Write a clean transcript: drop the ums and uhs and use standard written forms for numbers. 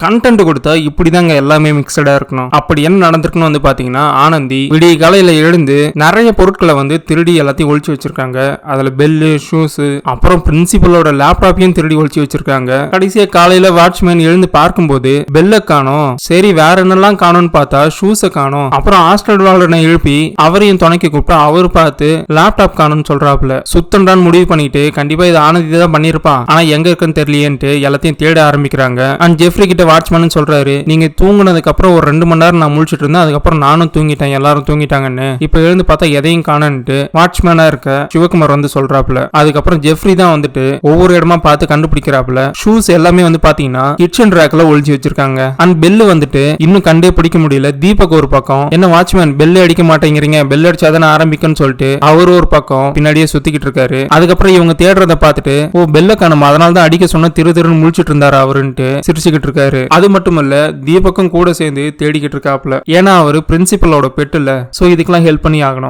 Content கொடுத்தா இப்படிதாங்க எல்லாமே மிக்சடா இருக்கணும். அப்படி என்ன நடந்திருக்குன்னு வந்து பாத்தீங்கன்னா, ஆனந்தி விடிய காலையில எழுந்து நிறைய பொருட்களை வந்து திருடி எல்லாத்தையும் ஒழிச்சு வச்சிருக்காங்க. அதுல பெல்லு, ஷூஸ், அப்புறம் பிரின்சிபலோட லேப்டாப்பையும் திருடி ஒழிச்சு வச்சிருக்காங்க. கடைசியா காலையில வாட்ச்மேன் எழுந்து பார்க்கும்போது பெல்ல காணோம். சரி வேற என்னெல்லாம் காணோம்னு பார்த்தா ஷூஸை காணோம். அப்புறம் ஹாஸ்டல் வார்டனை எழுப்பி அவரையும் துணைக்கு கூப்பிட்டு அவர் பார்த்து லேப்டாப் காணும்னு சொல்றாப்புல. சுத்தண்டான்னு முடிவு பண்ணிட்டு கண்டிப்பா இது ஆனந்தி தான் பண்ணிருப்பான், ஆனா எங்க இருக்குன்னு தெரியலையேன்ட்டு எல்லாத்தையும் தேட ஆரம்பிக்கிறாங்க. அண்ட் ஜெஃப்ரி கிட்ட வாட்ச்மேன் சொல்றாரு, நீங்க தூங்குனதுக்கு அப்புறம் ஒரு 2 மணி நேரம் நான் முழிச்சிட்டு இருந்தேன், அதுக்கப்புறம் நானும் தூங்கிட்டேன், எல்லாரும் தூங்கிட்டாங்கன்னு. இப்ப எழுந்து பார்த்தா எதையும் காணன்ட்டு வாட்ச்மேனா இருக்க சிவகுமார் வந்து சொல்றாப்புல. அதுக்கப்புறம் ஜெஃப்ரி தான் வந்துட்டு ஒவ்வொரு இடமா பார்த்து கண்டுபிடிக்கிறாப்புல. ஷூஸ் எல்லாமே வந்து பாத்தீங்கன்னா கிச்சன் ரேக்ல ஒளிச்சு வச்சிருக்காங்க. அண்ட் பெல்லு வந்துட்டு இன்னும் கண்டே பிடிக்க முடியல. தீபக் ஒரு பக்கம், என்ன வாட்ச்மேன் பெல் அடிக்க மாட்டேங்கிறீங்க, பெல் அடிச்சாதானே ஆரம்பிக்கும்னு சொல்லிட்டு அவர் ஒரு பக்கம் பின்னாடியே சுத்திக்கிட்டு இருக்காரு. அதுக்கப்புறம் இவங்க தேடுறத பார்த்துட்டு, ஓ பெல்ல காணும், அதனால தான் அடிக்க சொன்ன, திருன்னு முழிச்சிட்டு இருந்தாரு அவருன்ட்டு சிரிச்சுக்கிட்டு இருக்காரு. அது மட்டுமல்ல, தீபக்கும் கூட சேர்ந்து தேடிக்கிட்டு இருக்காப்ல. ஏன்னா அவரு பிரின்சிபலோட பெட் இல்ல, சோ இதுக்கெல்லாம் ஹெல்ப் பண்ணி ஆகணும்.